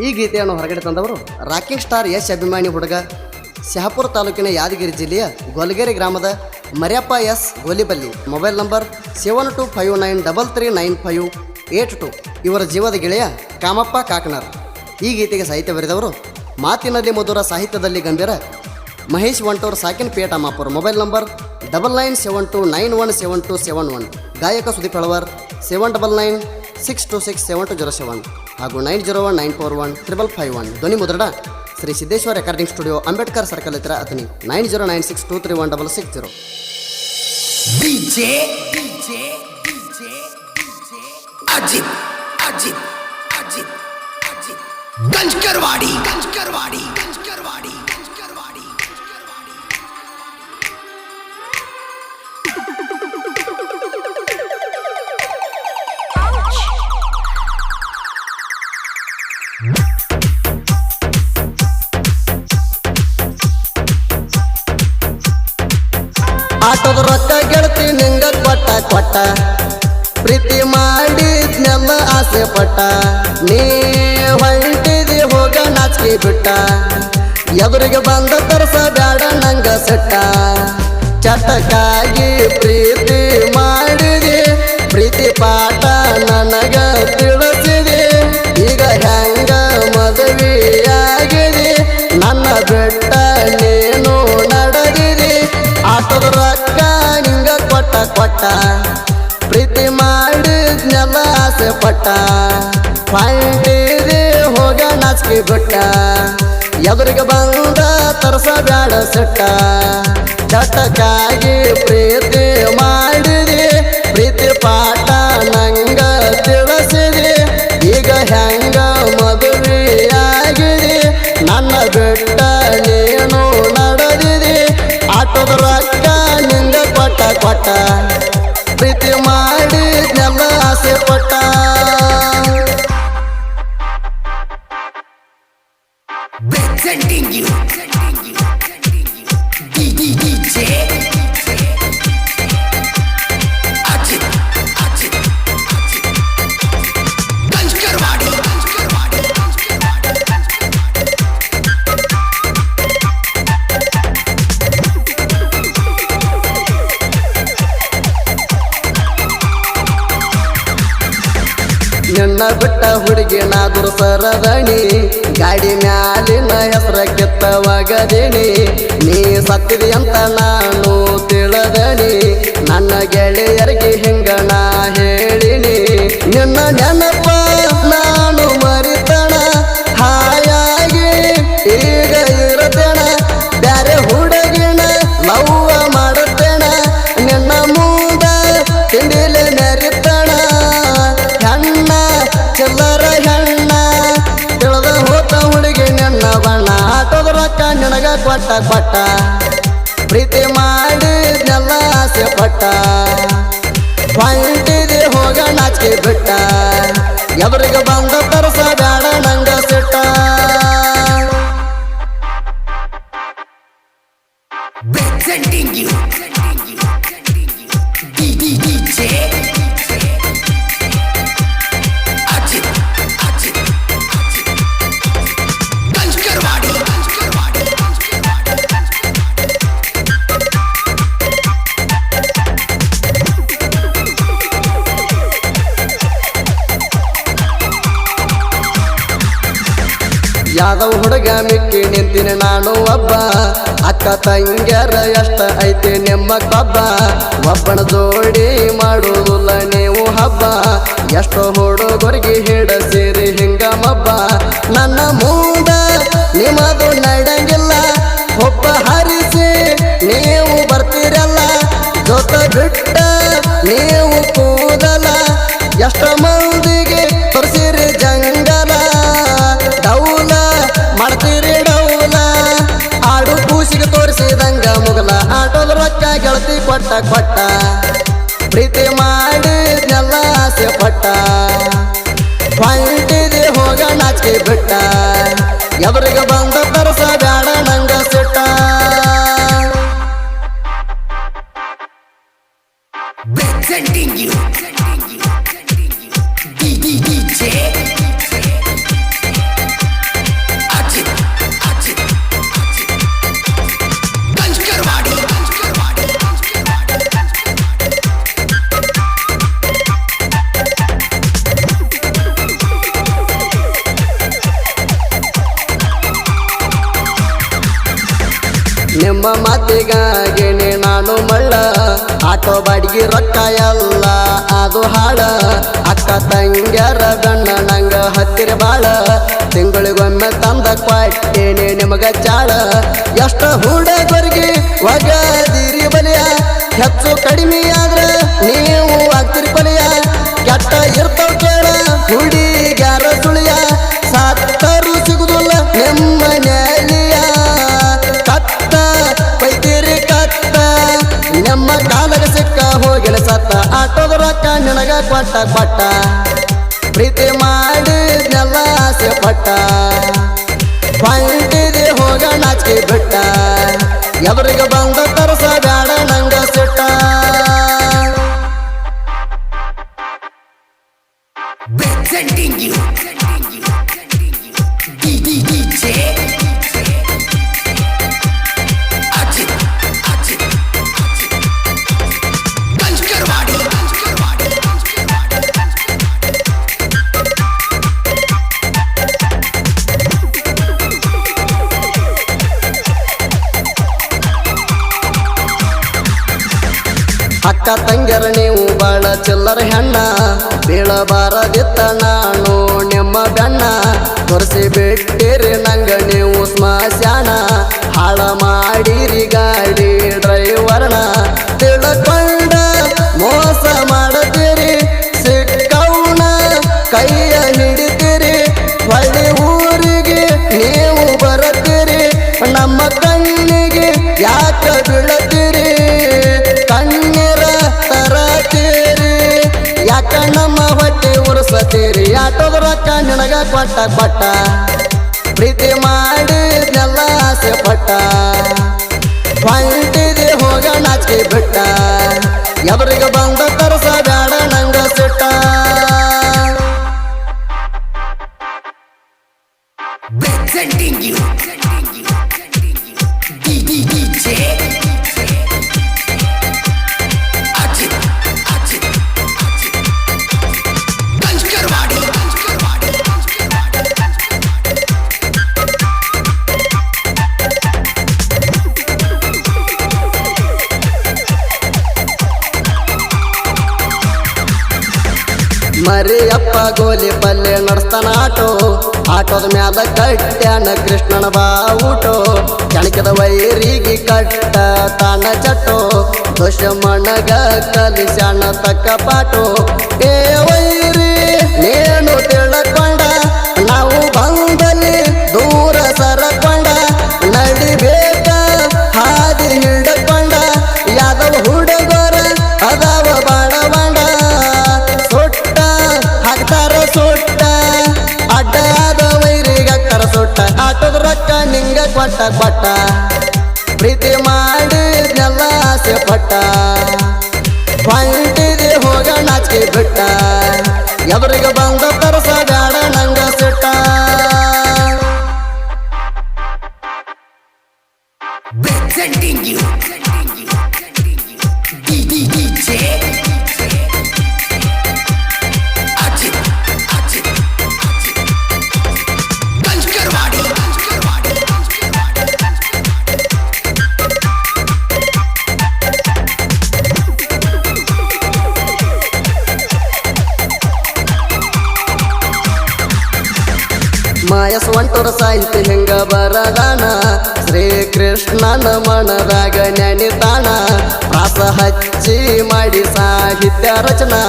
ಈ ಗೀತೆಯನ್ನು ಹೊರಗಡೆ ತಂದವರು ರಾಕಿಂಗ್ ಸ್ಟಾರ್ ಯಶ್ ಅಭಿಮಾನಿ ಹುಡುಗ, ಶಹಾಪುರ ತಾಲೂಕಿನ ಯಾದಗಿರಿ ಜಿಲ್ಲೆಯ ಗೊಲಗೇರಿ ಗ್ರಾಮದ Maryappa S Goliballi. Mobile number 7259339582. ಇವರ ಜೀವದ ಗೆಳೆಯ ಕಾಮಪ್ಪ ಕಾಕನಾರ್. ಈ ಗೀತೆಗೆ ಸಾಹಿತ್ಯ ಬರೆದವರು ಮಾತಿನಲ್ಲಿ ಮಧುರ, ಸಾಹಿತ್ಯದಲ್ಲಿ ಗಂಭೀರ ಮಹೇಶ್ ವಂಟೂರ್, ಸಾಕಿನಪೇಟ ಅಮ್ಮಾಪುರ. Mobile number 9972917271. ಗಾಯಕ ಸುದೀಪ್ ಹಳವರ್ 7996267207 ಹಾಗೂ 9019415551. ಧ್ವನಿ ಮುದ್ರಣ Shri Siddeshwara recording studio, Ambedkar circle ಹತ್ತಿರ ಅಥಣಿ. 9096231660. ಅಜಿತ್ ಗಂಜ್ಕರ್ವಾಡಿ ಆಟೋದ ರೊಕ್ಕ ಗೆಳತಿ ನಿಂಗ ಕೊಟ್ಟ ಪ್ರೀತಿ ಮಾಡಿದ್ನೆಲ್ಲ ಆಸೆ ಪಟ್ಟ. ನೀ ಹೊಂಟಿದಿ ಹೋಗ ನಾಚಿಕೆ ಬಿಟ್ಟ, ಎದುರಿಗೆ ಬಂದ ತರಸ ಬ್ಯಾಡ ನಂಗ ಸೆಟ್ಟ. ಚಟಕ್ಕಾಗಿ ಪ್ರೀತಿ ಮಾಡಿದಿ, ಪ್ರೀತಿ ಪಾಠ ನನಗ ತಿಳಿಸಿದಿ. ಈಗ ಹೆಂಗ ಮದುವೆಯಾಗಿದಿ, ನನ್ನ ಬೆಟ್ಟ ನೀನು ನಡೆದಿದಿ. ಆಟದ ರೊಕ್ಕ ನಿಂಗ ಕೊಟ್ಟ ಪ್ರೀತಿ ಮಾಡಿದ್ನೆಲ್ಲ ಆಸೆ ಪಟ್ಟ. ಹೊಂಟಿದಿ ಹೋಗ ನಾಚಿಕೆ ಬಿಟ್ಟ, ಎದುರಿಗೆ ಬಂದ ತರಸ ಬ್ಯಾಡ ಸೆಟ್ಟ. ಚಟಕ್ಕಾಗಿ ಪ್ರೀತಿ ಮಾಡಿದಿ, ಪ್ರೀತಿ ಪಾಠ ನಂಗ ತಿಳಿಸಿದಿ. ಈಗ ಹೆಂಗ ಮದುವೆಯಾಗಿದಿ, ನನ್ನ ಬೆಟ್ಟ ನೀನು ನಡೆದಿದಿ. ಆಟದ ರೊಕ್ಕ ನಿಂಗ ಕೊಟ್ಟ ಪ್ರೀತಿ ಮಾಡಿದ್ನೆಲ್ಲ ಆಸೆ ಪಟ್ಟ. Presenting you DJ Ajit Ganjkarwadi. ನಿನ್ನ ಬಿಟ್ಟ ಹುಡುಗಿ ನಾ ದುರ್ಸರದಣಿ, ಗಾಡಿ ಮ್ಯಾಲಿನ ಹೆಸರ ಕೆತ್ತವಾಗದೀನಿ. ನೀ ಸತ್ತಿದಿ ಅಂತ ನಾನು ತಿಳದನಿ, ನನ್ನ ಗೆಳೆಯರಿಗೆ ಹಿಂಗ ನಾ ಹೇಳಿನಿ. ನಿನ್ನ ನೆನಪ ನಾನು ಮರಿತಣ, ಹಾಯಾಗಿ ಈಗ ಇರತೇಣ. ಬ್ಯಾರೆ ಹುಡುಗಿನ ಲವ್ವ ಮಾಡತೇಣ, ನಿನ್ನ ಮೂದ ತಿಂಡಿಲೆ ಮೆರಿತಣ. ಹೆಣ್ಣ ಚಿಲ್ಲರ ಹೆಣ್ಣ ತಿಳಿದ ಹೋತ ಹುಡುಗಿ ನಿನ್ನ ಬಣ್ಣ. ಆಟೋದ ರೊಕ್ಕ ನಿನಗ ಕೊಟ್ಟ ಪ್ರೀತಿ ಮಾಡಿದ್ನೆಲ್ಲ ಆಸೆ ಪಟ್ಟ. ಹೊಂಟಿದಿ ಹೋಗ ನಾಚಿಕೆ ಬಿಟ್ಟ, ಎದುರಿಗೆ ಬಂದ ತರಸ ಬ್ಯಾಡ ನಂಗ ಸಿಟ್ಟ. Presenting you DJ Ajit Ganjkarwadi. Yadav ಹುಡುಗ ಮಿಕ್ಕಿ ನಿಂತೀನಿ ನಾನು ಒಬ್ಬ, ಅಕ್ಕ ತಂಗ್ಯಾರ ಎಷ್ಟ ಐತಿ ನಿಮ್ಮ ಕಬ್ಬ. ಒಬ್ಬನ ಜೋಡಿ ಮಾಡುವುದಿಲ್ಲ ನೀವು ಹಬ್ಬ, ಎಷ್ಟೋ ಹುಡುಗರಿಗೆ ಹಿಡಸಿರಿ ಹಿಂಗ ಮಬ್ಬ. ನನ್ನ ಮೂಡ ನಿಮ್ಮದು ನಡೆಯಂಗಿಲ್ಲ, ಒಬ್ಬ ಹರಿಸಿ ನೀವು ಬರ್ತೀರಲ್ಲ. ಜೊತೆ ಬಿಟ್ಟ ನೀವು ಕೂದಲ, ಎಷ್ಟ ಮಂದಿಗೆ ತೋರಿಸಿರಿ ಜಂಗಲ. ಡೌಲ ಮಾಡ್ತೀರಿ ಡೌಲ, ಆಡು ಕೂಸಿಗೆ ತೋರಿಸಿದಂಗ ಮುಗಲ. ಆಟೋದ ರೊಕ್ಕ ಗೆಳತಿ ಕೊಟ್ಟ ಪ್ರೀತಿ ಮಾಡಿದ್ನೆಲ್ಲ ಆಸೆ ಪಟ್ಟ. ಹೊಂಟಿದಿ ಹೋಗ ನಾಚಿಕೆ ಬಿಟ್ಟ, ಎದುರಿಗೆ ಬಂದ ತರಸ ಬ್ಯಾಡ ನಂಗ ಸಿಟ್ಟ. Presenting you DJ ನಿಮ್ಮ ಮಾತಿಗಾಗಿನಿ ನಾನು ಮಳ್ಳ ಆಟೋ ಬಾಡಿಗೆ ರೊಕ್ಕ ಎಲ್ಲ ಅದು ಹಾಳ ಅಕ್ಕ ತಂಗ್ಯಾರ ಗಣ್ಣ ನಂಗ ಹತ್ತಿರ ಬಾಳ ತಿಂಗಳಿಗೊಮ್ಮೆ ತಂದ ಕೊಟ್ಟೇನೆ ನಿಮಗ ಚಾಳ ಎಷ್ಟ ಹುಡುಗರಿಗೆ ಒಗದಿರಿ ಬಲಿಯ ಹೆಚ್ಚು ಕಡಿಮೆ ಆದ್ರ ನೀವು ಆಗ್ತಿರಿ ಕೊಲೆಯ ಕೆಟ್ಟ ಇರ್ತಾವ ಕೇಳ ಹುಡುಗ್ಯಾರ ಸುಳಿಯ ಸತ್ತರು ಸಿಗುದಿಲ್ಲ ನಿಮ್ಮ ನ್ಯಾಲಿಯ ಕತ್ತ ಬೈತಿರಿ ಕತ್ತ ನಮ್ಮ ಕಾಲಗ ಸಿಕ್ಕ ಹೋಗಿನ ಸತ್ತ ಆಟೋದ ರೊಕ್ಕ ನಿನಗ ಕೊಟ್ಟ ಪ್ರೀತಿ ಮಾಡಿದ್ನೆಲ್ಲ ಆಸೆ ಪಟ್ಟ ಹೊಂಟಿದೆ ಹೋಗ ನಾಚಿಕೆ ಬಿಟ್ಟ ಎದುರಿಗೆ ಬಂದ ತರಸ ಬ್ಯಾಡ ನಂಗ ಸಿಟ್ಟ Presenting you DJ Ajit Kanchkarwadi ಅಕ್ಕ ತಂಗ್ಯರ ನೀವು ಬಾಳ ಚಿಲ್ಲರ ಹೆಣ್ಣ ಬೀಳಬಾರದಿತ್ತ ನಾನು ನಿಮ್ಮ ಬೆಣ್ಣ ತೋರಿಸಿ ಬಿಟ್ಟಿರಿ ನಂಗ ನೀವು ಸ್ಮಶಾನ ಹಾಳ ಮಾಡಿರಿ ಗಾಡಿ ಡ್ರೈವರ್ನ ತಿಳ್ಕೊಂಡ ಮೋಸ ಮಾಡತೀರಿ ಸಿಕ್ಕವನ ಕೈಯ ಹಿಡಿತೀರಿ ಹೊಳ್ಳಿ ಊರಿಗೆ ನೀವು ಬರತೀರಿ ನಮ್ಮ ಕಣ್ಣಿಗೆ ಯಾಕ ಬೀಳತೀರಿ ಕಣ್ಣೀರ ತರತೀರಿ ಯಾಕ ನಮ್ಮ ಹೊಟ್ಟೆ ಉರ್ಸತೀರಿ ಆಟೋದ ರೊಕ್ಕ ನಿನಗ ಕೊಟ್ಟ ಪ್ರೀತಿ ಮಾಡಿದ್ನೆಲ್ಲ ಆಸೆ ಪಟ್ಟ ಹೊಂಟಿದೆ ಹೋಗ ನಾಚಿಕೆ ಬಿಟ್ಟ ಎದುರಿಗೆ ಬಂದ ತರಸ ಬ್ಯಾಡ ನಂಗ ಸಿಟ್ಟ Presenting you DJ Ajit Kanchkarwadi Mariyappa ಗೋಲಿ ಪಲ್ಲೆ ನಡೆಸ್ತಾನ ಆಟೋದ ಮ್ಯಾಲ ಕಟ್ಟ್ಯಾನ ಕೃಷ್ಣನ ಬಾವುಟೋ ಕೆಣಕದ ವೈರಿಗೆ ಕಟ್ಟ ತಾನ ಚಟೋ ದುಶ್ಮನಗ ಕಲಿಸ್ಯಾನ ತಕ್ಕ ಪಾಟೋ ಏ ವೈರಿ ನೇನು ತಿಳ್ಕೊಂಡ ನಾವು ಬಂದಲ್ಲಿ ದೂರ ಸರಕೊಂಡ ನಡಿಬೇಕ ಹಾದಿ ಹಿಡ್ಕೊಂಡ ಯಾದವ ಹುಡುಗರ ಅದಾವ ಬಾಣ ಬಾಂಡ ಸುಟ್ಟ ಹಾಕ್ತಾರ ಸುಟ್ಟ ಅಡ್ಡಾದ ವೈರಿಗಕ್ಕರ ಸುಟ್ಟ ಆಟೋದ ರೊಕ್ಕ ನಿಂಗ ಕೊಟ್ಟ ಪ್ರೀತಿ ಮಾಡಿದ್ನೆಲ್ಲ ಆಸೆ ಪಟ್ಟ ಹೊಂಟಿದೆ ಹೋಗ ನಾಚಿಕೆ ಬಿಟ್ಟ ಎದುರಿಗೆ ಬಂದ ತರಸ ಬ್ಯಾಡ ನಂಗ ಸಿಟ್ಟ Presenting you DJ Ajit Kanchkarwadi ಮಾಯಸ್ ಒಂಟರ ಸಾಹಿತ್ಯ ಹಿಂಗ ಬರದಾನ ಶ್ರೀಕೃಷ್ಣನ ಮನದಾಗ ನೆನಿತಾನ ಪ್ರಾಸ ಹಚ್ಚಿ ಮಾಡಿ ಸಾಹಿತ್ಯ ರಚನಾ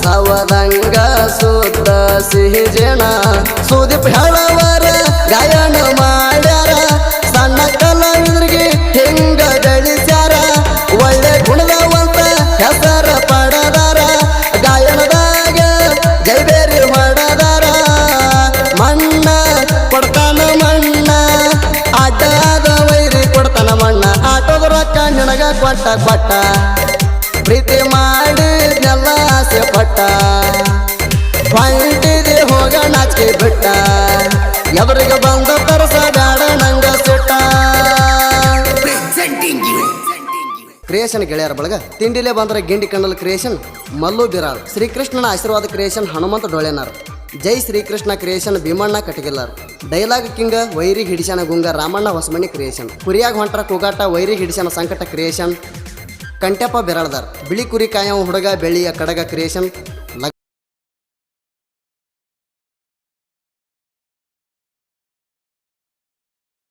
ಸವದಂಗ ಸುದ್ದ ಸಿಹಿ ಜನ ಸುದೀಪ್ ಹೇಳವರ ಗಾಯನ ಮಾಡ್ಯಾರ ಸಣ್ಣ ಕಲಾವಿದರಿಗೆ ಹಿಂಗ ಬೆಳಿಸ್ಯಾರ ಒಳ್ಳೆ ಗುಣದವಂತ ಹೆಸರ ಪಡದಾರ ಗಾಯನದಾಗ ಜೈಬೇರಿ ಹೊಡದಾರ ಮಣ್ಣ ಕೊಡ್ತಾನ ಮಣ್ಣ ಅಡ್ಡಾದ ವೈರಿ ಕೊಡ್ತಾನ ಮಣ್ಣ ಆಟೋದ ರೊಕ್ಕ ನಿನಗ ಕೊಟ್ಟ ಪ್ರೀತಿ ಮಾಡಿದ್ನೆಲ್ಲ ಆಸೆ ಪಟ್ಟ ಹೊಂಟಿದೆ ಹೋಗ ನಾಚಿಕೆ ಬಿಟ್ಟ ಎದುರಿಗೆ ಬಂದ ತರಸ ಬ್ಯಾಡ ನಂಗ ಸಿಟ್ಟ Presenting you ಕ್ರಿಯೇಷನ್ ಗೆಳೆಯರ ಬಳಗ ತಿಂಡಿಲೇ ಬಂದ್ರೆ ಗಿಂಡಿ ಕಣ್ಣಲ್ ಕ್ರಿಯೇಷನ್ ಮಲ್ಲು ಬಿರಾಳ್ ಶ್ರೀಕೃಷ್ಣನ ಆಶೀರ್ವಾದ ಕ್ರಿಯೇಷನ್ ಹನುಮಂತ ಡೊಳೆನಾರ್ ಜೈ Shrikrishna creation Bhimanna ಕಟಗಿಲ್ಲಾರ್. Dialogue king ವೈರಿ ಹಿಡಿಸನ ಗುಂಗ ರಾಮಣ್ಣ ಹೊಸಮನಿ ಕ್ರಿಯೇಷನ್. ಕುರಿಯಾಗ ಹೊಂಟ್ರ ಕೂಗಾಟ ವೈರಿ ಹಿಡಿಸನ ಸಂಕಟ ಕ್ರಿಯೇಷನ್ ಕಂಟೆಪ್ಪ ಬೆರಳದಾರ್. ಬಿಳಿ ಕುರಿ ಕಾಯವ ಹುಡುಗ ಬೆಳ್ಳಿಯ ಕಡಗ ಕ್ರಿಯೇಷನ್.